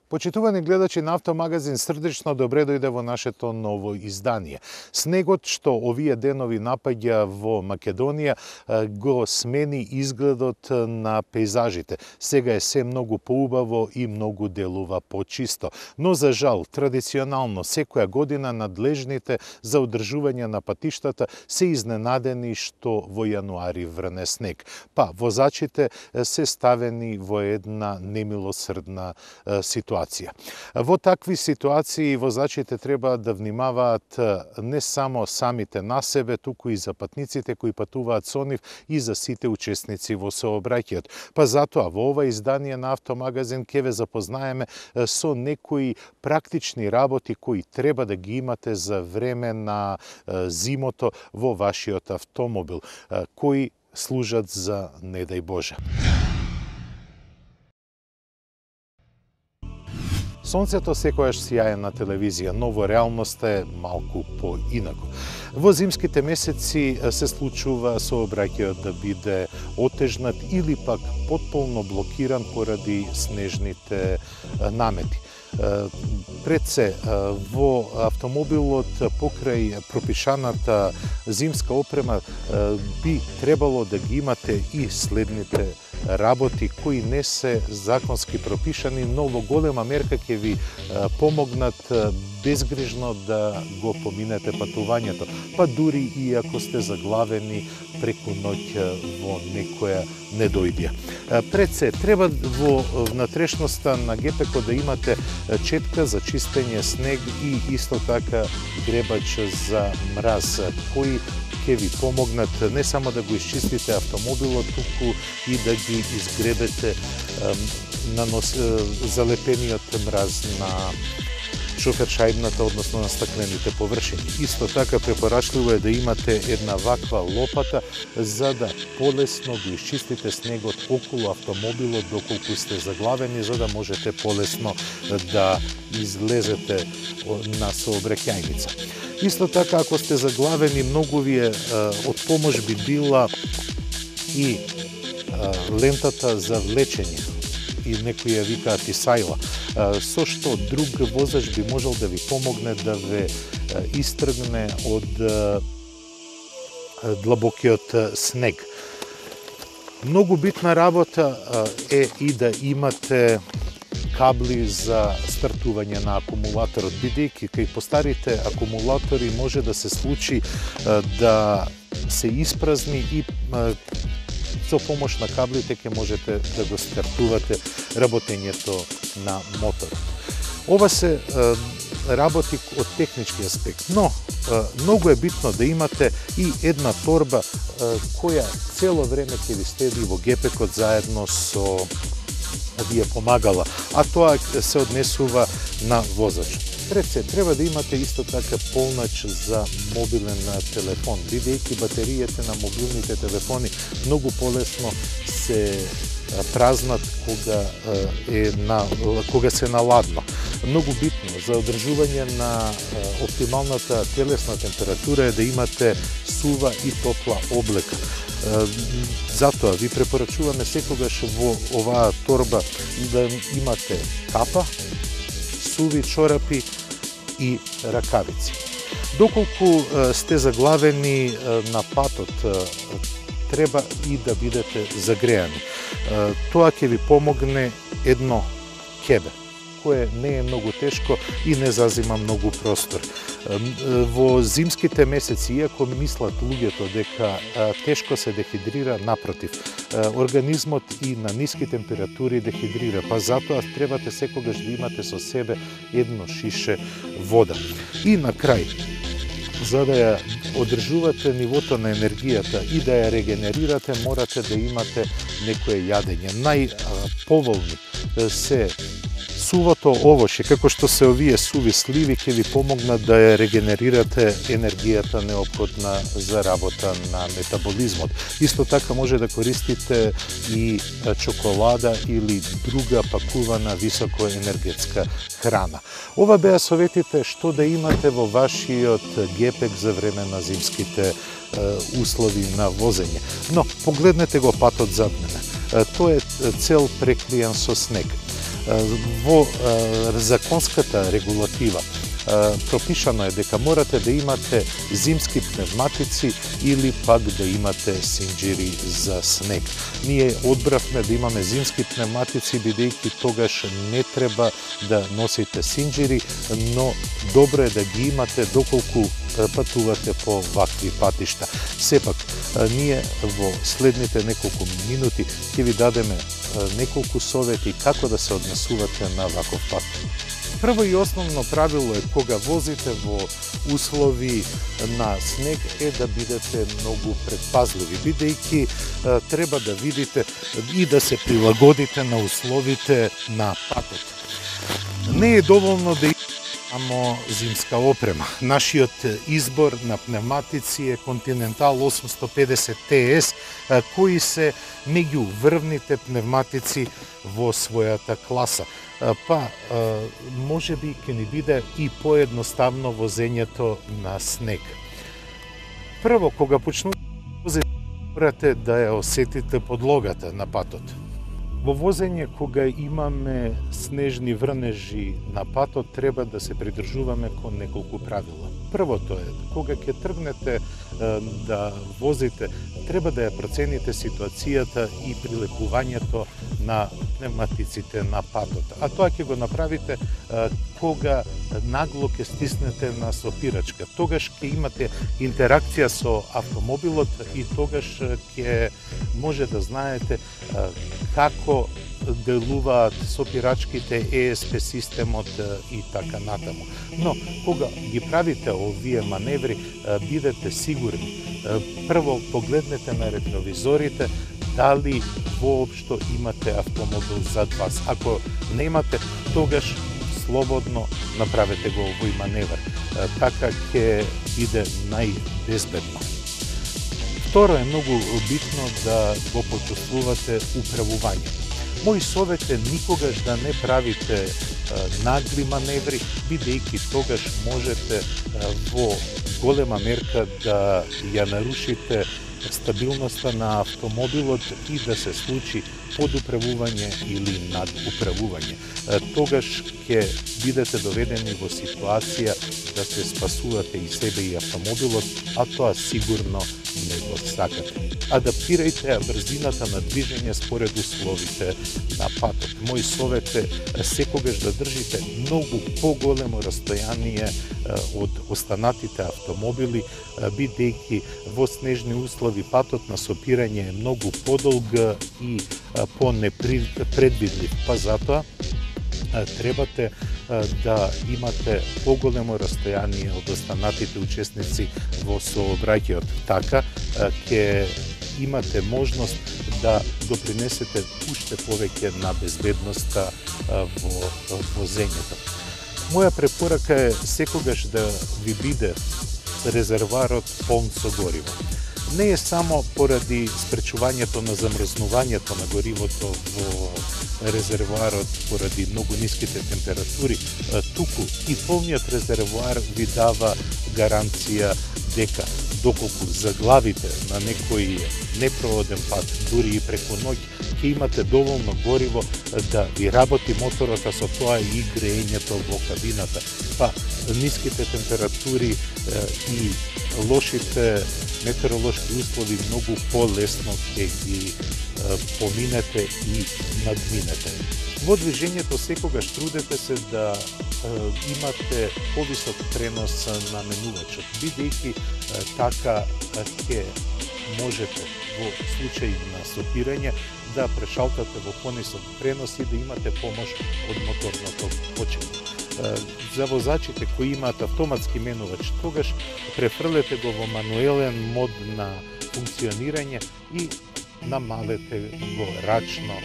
Почитувани гледачи на Автомагазин, срдечно добре дојде во нашето ново издание. Снегот што овие денови напаѓа во Македонија го смени изгледот на пейзажите. Сега е се многу поубаво и многу делува почисто. Но за жал, традиционално секоја година надлежните за одржување на патиштата се изненадени што во јануари врне снег. Па возачите се ставени во една немилосрдна ситуација. Во такви ситуации возачите треба да внимаваат не само самите на себе, туку и за патниците кои патуваат со нив и за сите учесници во сообраќајот. Па затоа во ова издание на Автомагазин ќе ве запознаеме со некои практични работи кои треба да ги имате за време на зимото во вашиот автомобил, кои служат за не дај Боже. Сонцето секојаш сјае на телевизија, но во реалноста е малку поинаку. Во зимските месеци се случува сообраќајот да биде отежнат или пак потполно блокиран поради снежните намети. Пред се, во автомобилот покрај пропишаната зимска опрема би требало да ги имате и следните работи кои не се законски пропишани, но во голема мерка ќе ви помогнат безгрижно да го поминете патувањето, па дури и ако сте заглавени преку ноќ во некоја недојдија. Пред се, треба во внатрешноста на ГПК да имате четка за чистење снег и исто така гребач за мраз, кои ќе ви помогнат не само да го исчистите автомобилот, туку и да ги изгребете залепениот мраз на шофершајбната, односно на стаклените површини. Исто така препорачливо е да имате една ваква лопата за да полесно го исчистите снегот околу автомобилот доколку сте заглавени, за да можете полесно да излезете на сообраќајница. Исто така, ако сте заглавени, многу ви е од помош би била и лентата за влечење, и некои ја викаат и сајла, со што друг возач би можел да ви помогне да ве истргне од длабокиот снег. Многу битна работа е и да имате кабли за стартување на акумулаторот, бидејќи кај постарите акумулатори може да се случи да се испразни и со помош на каблите ќе можете да го стартувате работењето на моторот. Ова се работи од технички аспект, но многу е битно да имате и една торба која цело време ќе ви следи во ГПК заедно со овие помагала, а тоа се однесува на возачот. Пред се, треба да имате исто така полнач за мобилен телефон, бидејќи батериите на мобилните телефони многу полесно се празнат кога се наладно. Многу битно за одржување на оптималната телесна температура е да имате сува и топла облека. Затоа ви препорачуваме секогаш во оваа торба да имате капа, суви чорапи и ракавици. Доколку сте заглавени на патот, треба и да бидете загреани. Тоа ќе ви помогне едно кебе, кое не е многу тешко и не зазима многу простор. Во зимските месеци, иако мислат луѓето дека тешко се дехидрира, напротив, организмот и на ниски температури дехидрира, па затоа требате секогаш да имате со себе едно шише вода. И на крај, за да ја одржувате нивото на енергијата и да ја регенерирате, морате да имате некое јадење. Најповолни се сувото овоше, како што се овие суви сливи, ќе ви помогнат да ја регенерирате енергијата неопходна за работа на метаболизмот. Исто така може да користите и чоколада или друга пакувана високо енергетска храна. Ова беа советите што да имате во вашиот ГПК за време на зимските услови на возење. Но погледнете го патот зад мене. Тој е цел прекријан со снег. Во законската регулатива пропишано е дека морате да имате зимски пневматици или пак да имате синџири за снег. Ние одбравме да имаме зимски пневматици, бидејќи тогаш не треба да носите синџири, но добро е да ги имате доколку патувате по вакви патишта. Сепак, ние во следните неколку минути ќе ви дадеме неколку совети како да се однесувате на ваков пат. Прво и основно правило е кога возите во услови на снег е да бидете многу предпазливи, бидејќи треба да видите и да се прилагодите на условите на патот. Не е доволно да само зимска опрема. Нашиот избор на пневматици е Continental 850 TS, кои се меѓу врвните пневматици во својата класа. Може би ќе ни биде и поедноставно возењето на снег. Прво, кога почнувате возење, морате да ја осетите подлогата на патот. Во возење, кога имаме снежни врнежи на патот, треба да се придржуваме кон неколку правила. Првото е, кога ќе тргнете да возите, треба да ја процените ситуацијата и прилепувањето на пневматиците на патот. А тоа ќе го направите кога нагло ќе стиснете на стопирачка. Тогаш ќе имате интеракција со автомобилот и тогаш ќе може да знаете како делуваат сопирачките, ESP системот и така натаму. Но, кога ги правите овие маневри, бидете сигурни. Прво, погледнете на ретровизорите, дали воопшто имате автомобил зад вас. Ако немате, тогаш слободно направете го овој маневр. Така ќе биде најбезбедно. Второ е многу битно да го почувствувате управувањето. Мој совет е никогаш да не правите нагли маневри, бидејќи тогаш можете во голема мерка да ја нарушите стабилноста на автомобилот и да се случи подуправување или надуправување. Тогаш ќе бидете доведени во ситуација да се спасувате и себе и автомобилот, а тоа сигурно не го сакате. Адаптирајте брзината на движење според условите на патот. Мој совет е секогаш да држите многу поголемо растојание од останатите автомобили, бидејќи во снежни услови патот на сопирање е многу подолг и по-непредвидлив. Затоа требате да имате поголемо растојание од останатите учесници во сообраќајот. Така ќе имате можност да допринесете уште повеќе на безбедноста во возењето. Моја препорака е секогаш да ви биде резерварот полн со гориво. Не е само поради спречувањето на замрзнувањето на горивото во резервоарот поради многу ниските температури, туку и полниот резервоар ви дава гаранција дека доколку заглавите на некој непроводен пат, дури и преку ноќ, ќе имате доволно гориво да ви работи моторот, а со тоа и греењето во кабината. Ниските температури и лошите метеоролошки услови многу полесно ќе ги поминете и надминете. Во движењето секогаш трудете се да имате повисок пренос на менувачот, бидејќи така ќе можете во случај на стопирање да прешалтате во понисок пренос и да имате помош од моторното почиње. За возачите кои имаат автоматски менувач, тогаш префрлете го во мануелен мод на функционирање и намалете го рачно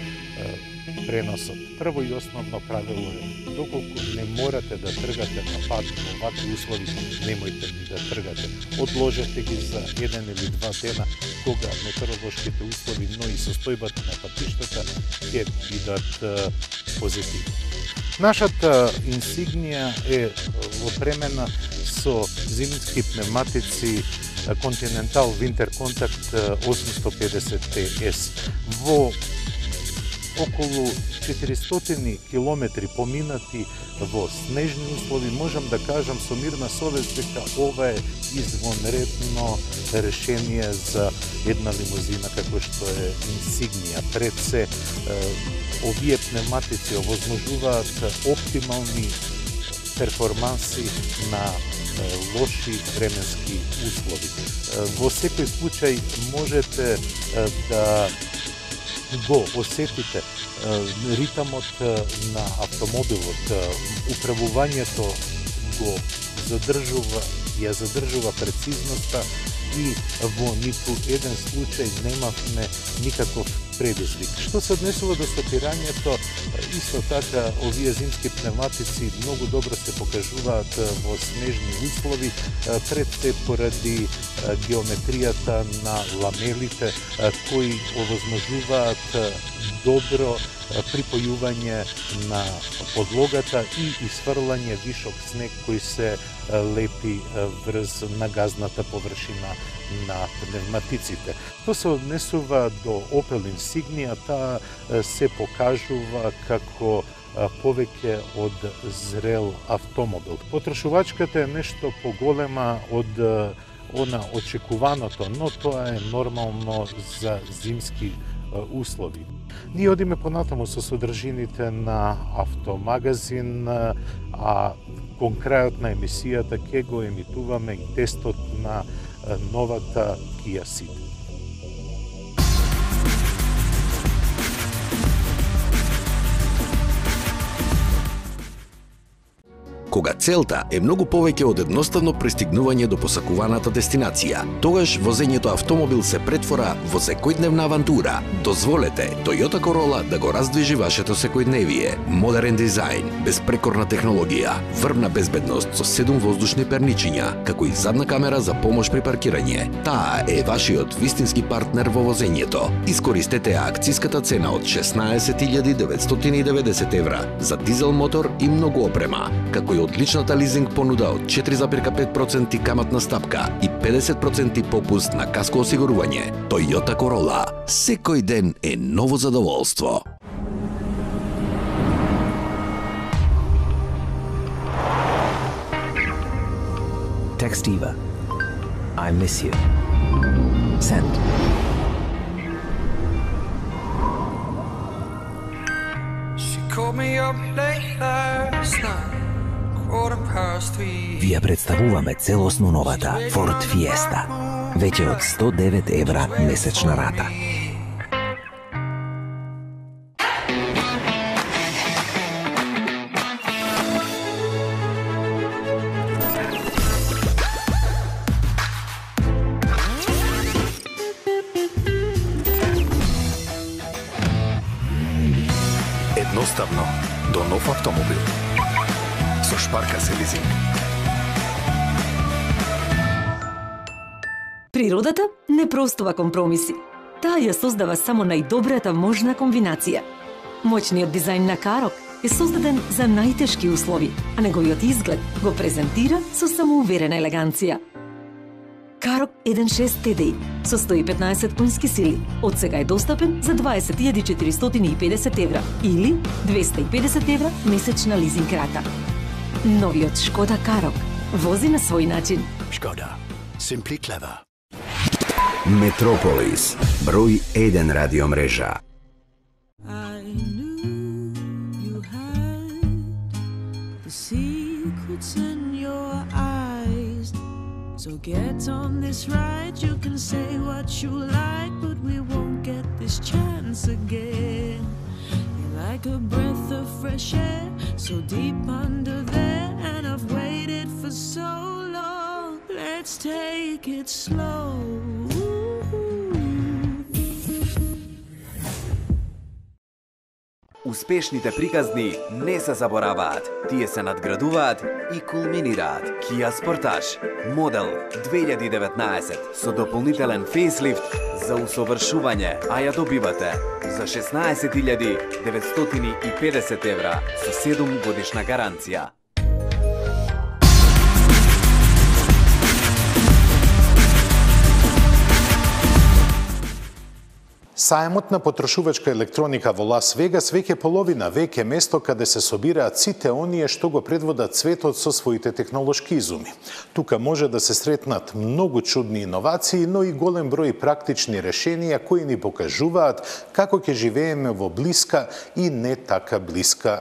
преносот. Прво и основно правило е, доколку не морате да тргате на пат во вакви услови, немојте ни да тргате. Одложете ги за 1 или 2 дена, кога метеоролошките услови, но и состојбата на патиштата ќе бидат позитивни. Нашата инсигнија е опремена со зимски пневматици Continental Winter Contact 850 TS. Во околу 400 километри поминати во снежни услови, можам да кажам со мирна совест дека ова е извонредно решение за една лимузина како што е Insignia. Пред се, овие пневматици овозможуваат оптимални перформанси на лоши временски услови. Во секој случај можете да го осетите ритамот на автомобилот, управувањето го ја задржува прецизноста и во ниту еден случај немавме никаков предизвик. Што се однесува до стопирањето, исто така овие зимски пневматици многу добро се покажуваат во снежни услови, пред се поради геометријата на ламелите кои овозможуваат добро припојување на подлогата и исфрлање вишок снег кој се лепи врз нагазната површина на пневматиците. Тоа се однесува до Opel Insignia, таа се покажува како повеќе од зрел автомобил. Потрошувачката е нешто поголема од она очекуваното, но тоа е нормално за зимски услови. Ние одиме понатаму со содржините на Автомагазин, а кон крајот на емисијата ќе го емитуваме и тестот на новата Kia Ceed. Кога целта е многу повеќе од едноставно пристигнување до посакуваната дестинација, тогаш возењето автомобил се претвора во секојдневна авантура. Дозволете Toyota Corolla да го раздвижи вашето секојдневие. Модерен дизајн, безпрекорна технологија, врвна безбедност со 7 воздушни перничиња, како и задна камера за помош при паркирање. Таа е вашиот вистински партнер во возењето. Искористете акцијската цена од 16.990 евра за дизел мотор и многу опрема, како и одличната лизинг понуда од 4,5% каматна стапка и 50% попуст на каско осигурување. Toyota Corolla. Секој ден е ново задоволство. Text Eva. I miss you. Send. She called me up late last night. Ви ја представуваме целосно новата Ford Fiesta. Веќе од 109 евра месечна рата. Едноставно до нов автомобил. Со Шпарка се лизинг. Природата не простува компромиси. Таа ја создава само најдобрата можна комбинација. Моćниот дизајн на Карок е создаден за најтешки услови, а неговиот изглед го презентира со самоуверена елеганција. Карок 1.6 TDI со 115 конски сили од сега е достапен за 20.450 евра или 250 евра месечна лизинг рата. Новиот Шкода Карок вози на свој начин. Шкода. Simply clever. Метрополис. Број 1 радио мрежа. I knew you had the secrets in your eyes. So get on this ride, you can say what you like, but we won't get this chance again. You're like a breath of fresh air, so deep under there, and I've waited for so long. Let's take it slow. Успешните приказни не се забораваат, тие се надградуваат и кулминираат. Kia Sportage, модел 2019 со дополнителен фейслифт за усовршување, а ја добивате за 16.950 евра со 7 годишна гаранција. Сајмот на потрошувачка електроника во Лас Вегас веќе половина век е место каде се собираат сите оние што го предводат светот со своите технолошки изуми. Тука може да се сретнат многу чудни иновации, но и голем број практични решенија кои ни покажуваат како ќе живееме во блиска и не така блиска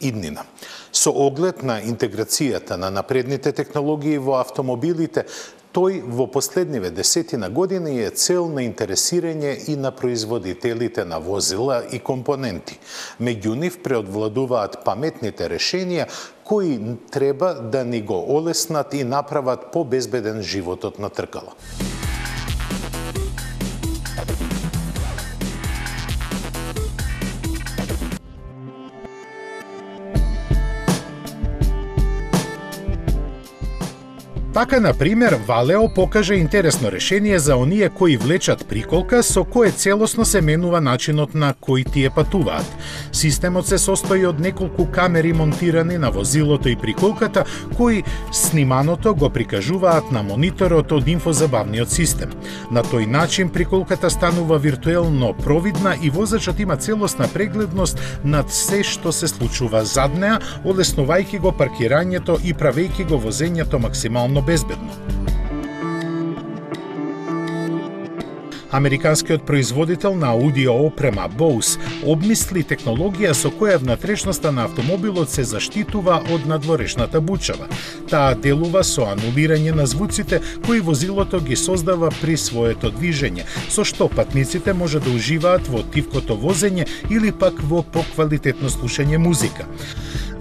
иднина. Со оглед на интеграцијата на напредните технологии во автомобилите, тој во последниве 10 години е цел на интересирање и на производителите на возила и компоненти. Меѓу нив преодвладуваат паметните решенија кои треба да ни го олеснат и направат побезбеден животот на тркало. Така, например, Валео покажа интересно решение за оние кои влечат приколка со кое целосно се менува начинот на кој тие патуваат. Системот се состои од неколку камери монтирани на возилото и приколката, кои сниманото го прикажуваат на мониторот од инфозабавниот систем. На тој начин приколката станува виртуелно провидна и возачот има целосна прегледност над се што се случува зад неа, олеснувајќи го паркирањето и правејќи го возењето максимално безбедно. Американскиот производител на аудио опрема Bose обмисли технологија со која внатрешноста на автомобилот се заштитува од надворешната бучава. Таа делува со анулирање на звуците кои возилото ги создава при своето движење, со што патниците може да уживаат во тивкото возење или пак во поквалитетно слушање музика.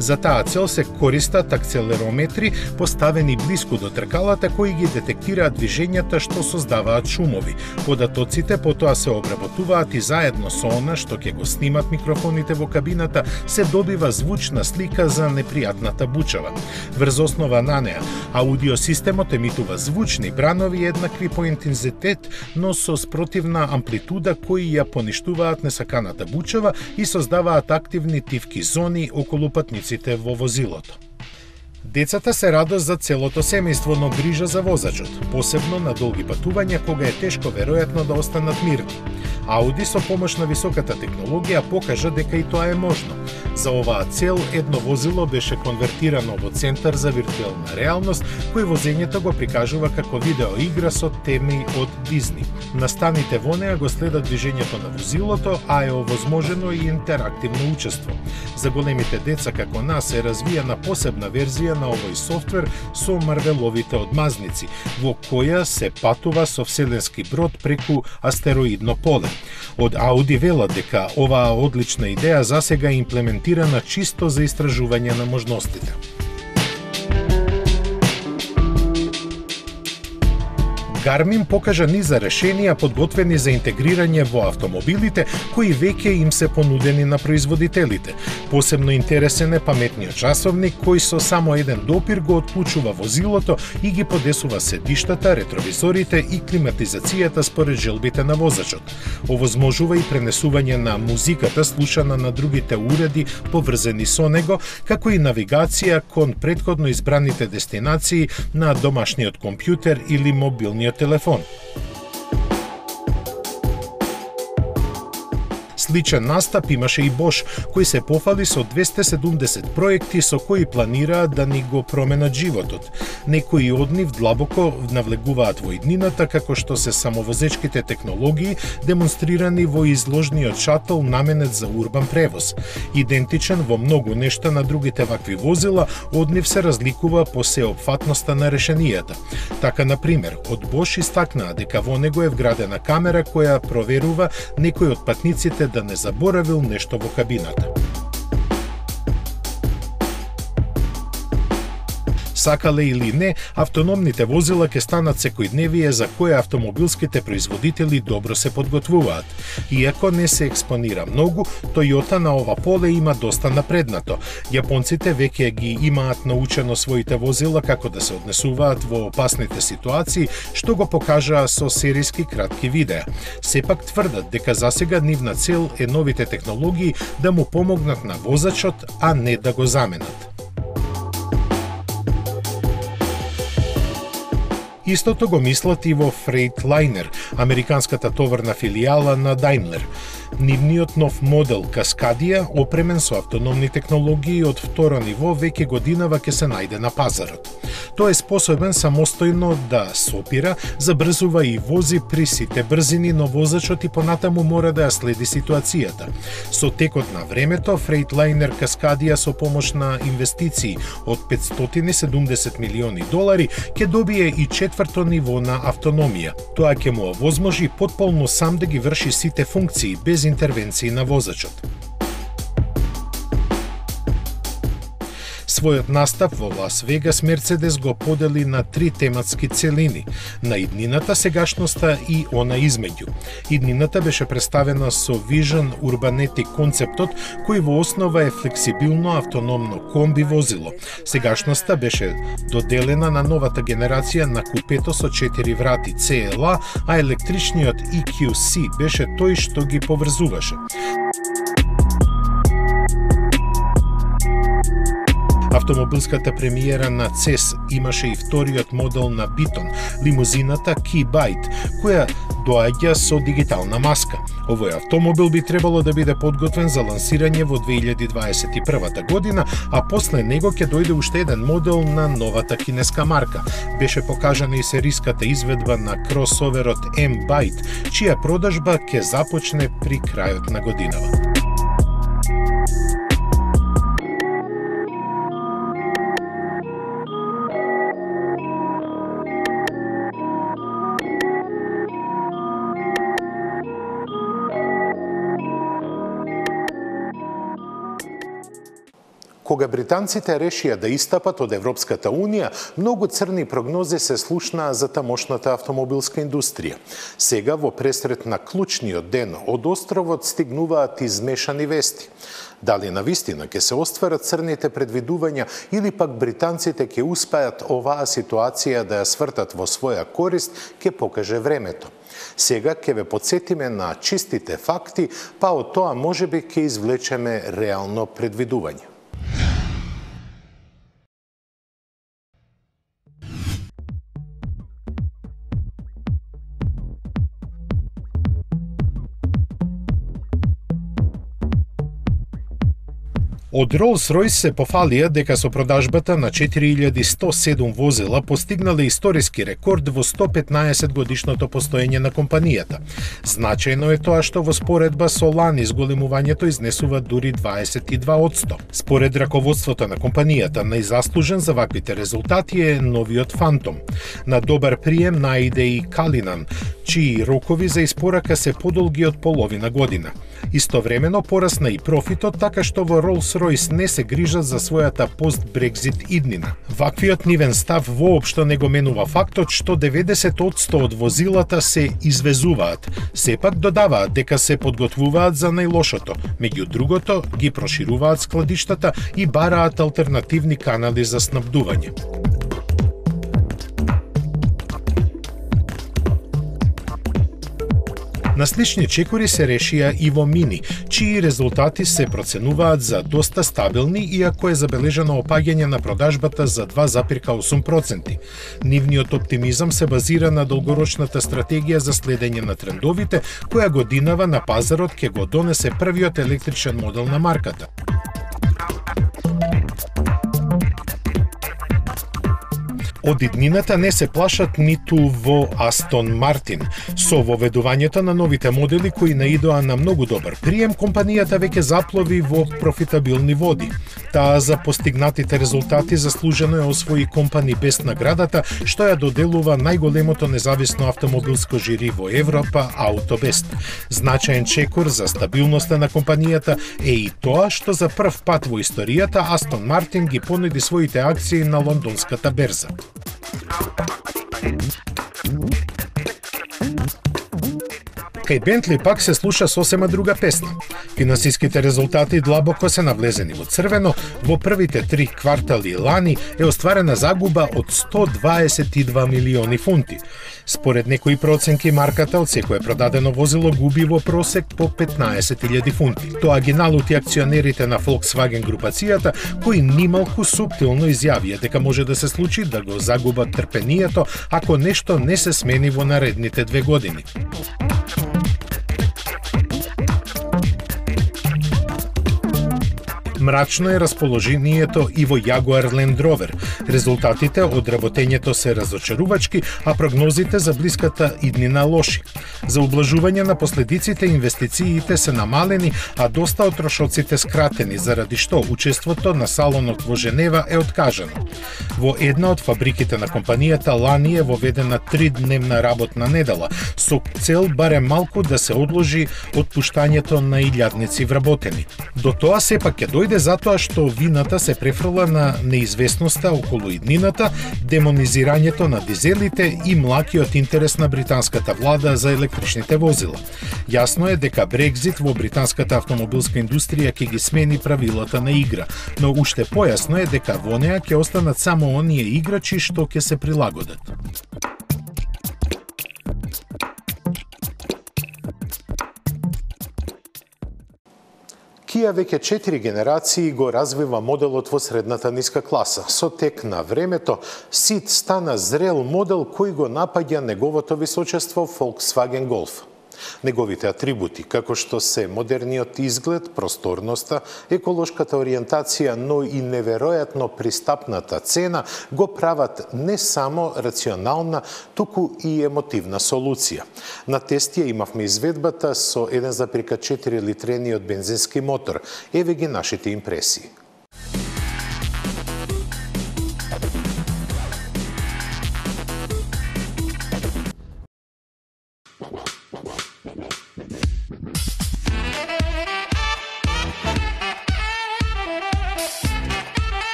За таа цел се користат акцелерометри поставени блиску до тркалата кои ги детектираат движењата што создаваат шумови. Податоците потоа се обработуваат и заедно со она што ќе го снимат микрофоните во кабината се добива звучна слика за непријатната бучава. Врз основа на неа, аудиосистемот емитува звучни бранови еднакви по интензитет, но со спротивна амплитуда кои ја поништуваат несаканата бучава и создаваат активни тивки зони околу патниците во возилото. Децата се радост за целото семејство, но грижа за возачот, посебно на долги патувања кога е тешко веројатно да останат мирни. Ауди со помош на високата технологија покажа дека и тоа е можно. За оваа цел едно возило беше конвертирано во центар за виртуелна реалност, кој возењето го прикажува како видеоигра со теми од Дизни. Настаните во неа го следат движењето на возилото, а е овозможено и интерактивно учество. За големите деца како нас е развиена посебна верзија на овој софтвер со Марвеловите одмазници, во која се патува со вселенски брод преку астероидно поле. Од Ауди велат дека оваа одлична идеја засега е имплементирана чисто за истражување на можностите. Garmin покажа низа решенија подготвени за интегрирање во автомобилите, кои веќе им се понудени на производителите. Посебно интересен е паметниот часовник, кој со само еден допир го отклучува возилото и ги подесува седиштата, ретровизорите и климатизацијата според желбите на возачот. Овозможува и пренесување на музиката слушана на другите уреди поврзани со него, како и навигација кон претходно избраните дестинации на домашниот компјутер или мобилниот телефон. Сличен настап имаше и Bosch, кој се пофали со 270 проекти со кои планираат да ни го променат животот. Некои од нив длабоко навлегуваат во иднината, како што се самовозечките технологии демонстрирани во изложниот шатл наменет за урбан превоз. Идентичен во многу нешта на другите вакви возила, од нив се разликува по сеопфатноста на решенијата. Така, например, од Bosch истакнаа дека во него е вградена камера која проверува некој од патниците да не заборавил нешто во кабината. Сакале или не, автономните возила ќе станат секојдневие за кое автомобилските производители добро се подготвуваат. Иако не се експонира многу, Toyota на ова поле има доста напреднато. Јапонците веќе ги имаат научено своите возила како да се однесуваат во опасните ситуации, што го покажаа со серијски кратки видеа. Сепак тврдат дека засега нивна цел е новите технологии да му помогнат на возачот, а не да го заменат. Истото го мислат и во Freightliner, американската товарна филијала на Daimler. Нивниот нов модел Каскадија, опремен со автономни технологии од второ ниво, веќе годинава ќе се најде на пазарот. Тој е способен самостојно да сопира, забрзува и вози при сите брзини, но возачот и понатаму мора да ја следи ситуацијата. Со текот на времето, Freightliner Каскадија со помош на инвестиции од $570 милиони ќе добие и четврто ниво на автономија. Тоа ќе му овозможи потполно сам да ги врши сите функции без интервенции на возачот. Својот настап во Лас Вегас Мерцедес го подели на 3 тематски целини: на иднината, сегашноста и она измеѓу. Иднината беше представена со Vision Urbanetic концептот, кој во основа е флексибилно автономно комби возило. Сегашноста беше доделена на новата генерација на купето со 4 врати CLA, а електричниот EQC беше тој што ги поврзуваше. Автомобилската премиера на CES имаше и вториот модел на Битон, лимузината Key-Bite, која доаѓа со дигитална маска. Овој автомобил би требало да биде подготвен за лансирање во 2021 година, а после него ќе дојде уште еден модел на новата кинеска марка. Беше покажана и сериската изведба на кросоверот M-Bite, чија продажба ќе започне при крајот на годинава. Кога британците решија да истапат од Европската Унија, многу црни прогнози се слушнаа за тамошната автомобилска индустрија. Сега, во пресрет на клучниот ден, од островот стигнуваат измешани вести. Дали навистина ќе се остварат црните предвидувања или пак британците ќе успеат оваа ситуација да ја свртат во своја корист, ќе покаже времето. Сега ќе ве подсетиме на чистите факти, па од тоа можеби ќе извлечеме реално предвидување. Од Rolls-Royce се пофалија дека со продажбата на 4107 возила постигнале историски рекорд во 115 годишното постоење на компанијата. Значајно е тоа што во споредба со лани зголемувањето изнесува дури 22%. Според раководството на компанијата, најзаслужен за ваквите резултати е новиот Phantom. На добар прием наиде и Калинан, чии рокови за испорака се подолги од половина година. Истовремено порасна и профитот, така што во Rolls-Royce не се грижат за својата пост-Брекзит иднина. Ваквиот нивен став воопшто не го менува фактот што 90% од возилата се извезуваат. Сепак додаваат дека се подготвуваат за најлошото. Меѓу другото, ги прошируваат складиштата и бараат алтернативни канали за снабдување. На слични чекори се решија и во Мини, чии резултати се проценуваат за доста стабилни, иако е забележано опаѓање на продажбата за 2,8%. Нивниот оптимизам се базира на долгорочната стратегија за следење на трендовите, која годинава на пазарот ќе го донесе првиот електричен модел на марката. Од иднината не се плашат ниту во Астон Мартин. Со воведувањето на новите модели кои наидоа на многу добар прием, компанијата веќе заплови во профитабилни води. Таа за постигнатите резултати заслужено е освои Компани Бест наградата, што ја доделува најголемото независно автомобилско жири во Европа, Аутобест. Значаен чекор за стабилноста на компанијата е и тоа што за прв пат во историјата Астон Мартин ги понуди своите акции на лондонската берза. Кај Бентли пак се слуша сосема друга песна. Финансиските резултати длабоко се навлезени во црвено, во првите 3 квартали лани е остварена загуба од 122 милиони фунти. Според некои проценки, марката од секое продадено возило губи во просек по 15.000 фунти. Тоа ги налути акционерите на Volkswagen групацијата, кои нималку суптилно изјавија дека може да се случи да го загубат трпението ако нешто не се смени во наредните 2 години. Мрачно е расположението и во Jaguar Land Rover. Резултатите од работењето се разочарувачки, а прогнозите за блиската иднина лоши. За ублажување на последиците инвестициите се намалени, а доста од трошоците скратени, заради што учеството на салонот во Женева е откажано. Во една од фабриките на компанијата лани е воведена 3-дневна работна недела, со цел барем малку да се одложи отпуштањето на илјадници вработени. До тоа сепак ќе дојде затоа што вината се префрла на неизвестноста околу иднината, демонизирањето на дизелите и млакиот интерес на британската влада за електричните возила. Јасно е дека Брекзит во британската автомобилска индустрија ќе ги смени правилата на игра, но уште појасно е дека во неа ќе останат само оние играчи што ќе се прилагодат. Kia веќе 4 генерации го развива моделот во средната ниска класа. Со тек на времето, Ceed стана зрел модел кој го напаѓа неговото височество Volkswagen Golf. Неговите атрибути, како што се модерниот изглед, просторноста, еколошката ориентација, но и неверојатно пристапната цена, го прават не само рационална, туку и емотивна солуција. На тест ја имавме изведбата со 1,4 литрениот бензински мотор. Еве ги нашите импресии.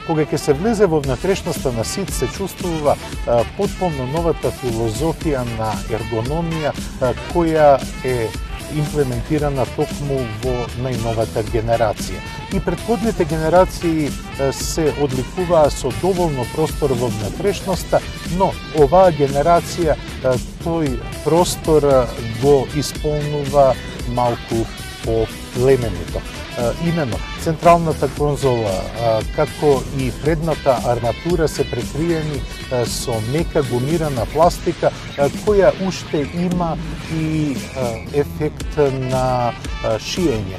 Кога ќе се влезе во внатрешноста на Ceed, се чувствува потполно новата филозофија на ергономија која е имплементирана токму во најновата генерација. И предходните генерации се одликуваа со доволно простор во внатрешноста, но оваа генерација тој простор го исполнува малку по-племенито. Имено, централната конзола, како и предната арматура се прекриени со мека гумирана пластика, која уште има и ефект на шиење.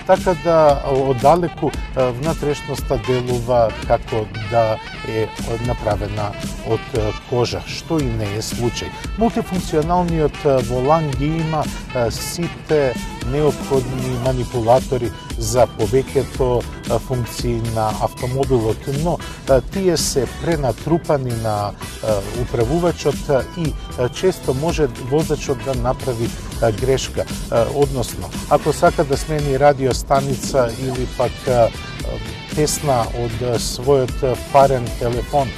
Така да оддалеку внатрешноста делува како да е направена од кожа, што и не е случај. Мултифункционалниот волан ги има сите неопходни манипулатори за повеќето функции на автомобилот, но тие се пренатрупани на управувачот и често може возачот да направи грешка. Односно, ако сака да смени радиостаница или пак тесна од својот парен телефон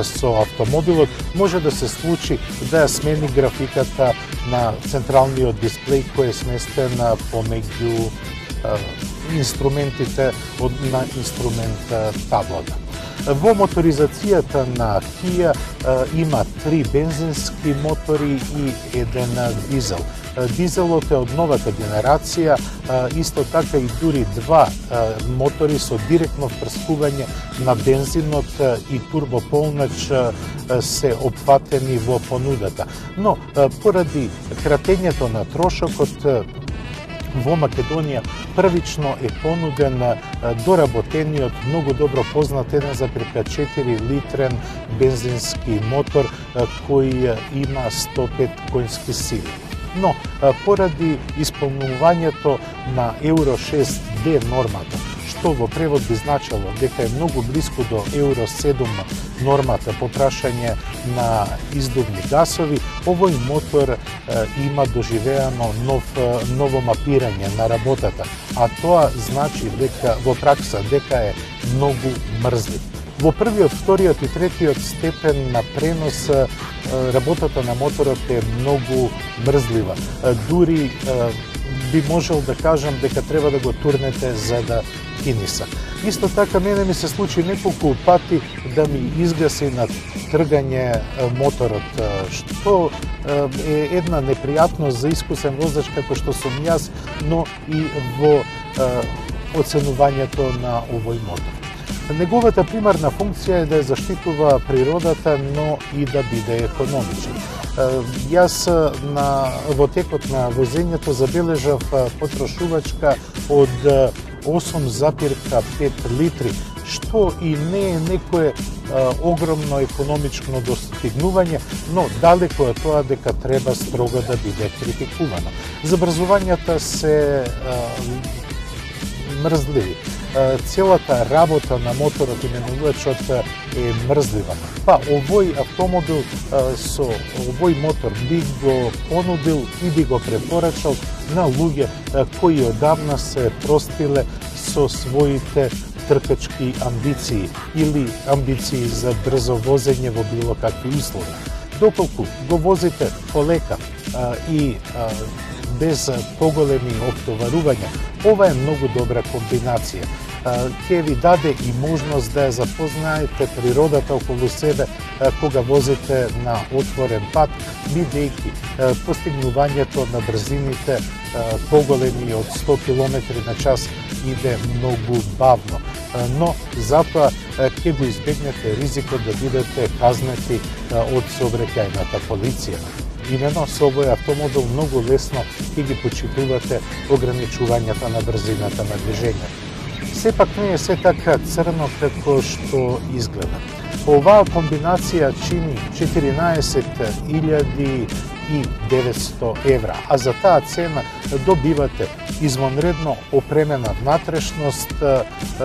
со автомобилот, може да се случи да ја смени графиката на централниот дисплеј кој е сместен помеѓу инструментите на инструмент таблата. Во моторизацијата на Kia има 3 бензински мотори и 1 дизел. Дизелот е од новата генерација, исто така и дури 2 мотори со директно впрскување на бензинот и турбополнач се опфатени во понудата. Но поради кратењето на трошокот, во Македонија првично е понуден доработениот, многу добро познат 1,4 литрен бензински мотор кој има 105 коњски сили. Но поради исполнувањето на Евро 6D нормата, што во превод би значало дека е многу близко до Евро 7 нормата по прашање на издувни гасови. Овој мотор има доживеано ново мапирање на работата, а тоа значи дека во пракса дека е многу мрзлив. Во првиот, вториот и третиот степен на пренос работата на моторот е многу мрзлива. Дури би можел да кажам дека треба да го турнете за да киниса. Исто така, мене ми се случи неколку пати да ми изгаси на тргање моторот, што е една непријатност за искусен возач како што сум јас, но и во оценувањето на овој мотор. Неговата примарна функција е да заштитува природата, но и да биде економичен. Јас во текот на возењето забележав потрошувачка од 8,5 литри, што и не е некое огромно економично достигнување, но далеко е тоа дека треба строго да биде критикувано. Забрзувањата се мрзливи. Целата работа на моторот и менувачот е мрзлива. Па овој автомобил со овој мотор би го понудил и би го препорачал на луѓе кои одамна се простиле со своите тркачки амбиции или амбиции за брзо возење во било какви услови. Доколку го возите полека и без поголеми оптоварувања, ова е многу добра комбинација. Ќе ви даде и можност да ја запознаете природата околу себе кога возите на отворен пат, бидејќи постигнувањето на брзините поголеми од 100 км на час иде многу бавно. Но затоа ќе го избегнете ризикот да бидете казнети од сообраќајната полиција. Имено со овој автомобил многу лесно ќе ги почитувате ограничувањата на брзината на движење. Сепак не е се така црно како што изгледа. Оваа комбинација чини 14.900 евра, а за таа цена добивате извонредно опремена внатрешност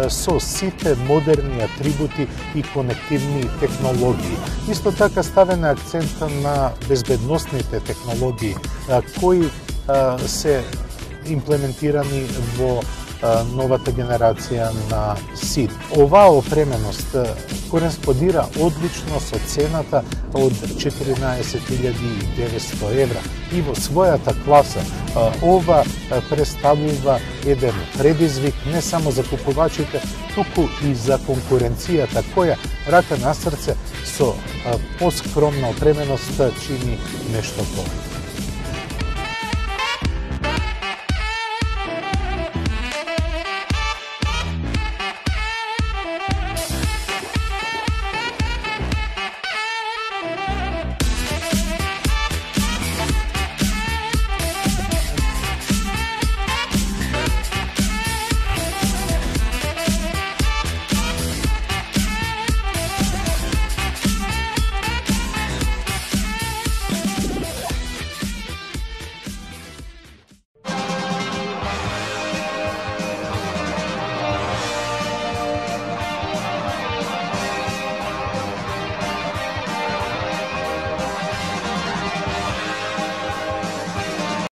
со сите модерни атрибути и конективни технологии. Исто така ставен акцент на безбедносните технологии кои се имплементирани во новата генерација на СИД. Оваа опременост кореспондира одлично со цената од 14.900 евра и во својата класа ова представува еден предизвик не само за купувачите, туку и за конкуренцијата која, рака на срце, со поскромна опременост чини нешто повеќе.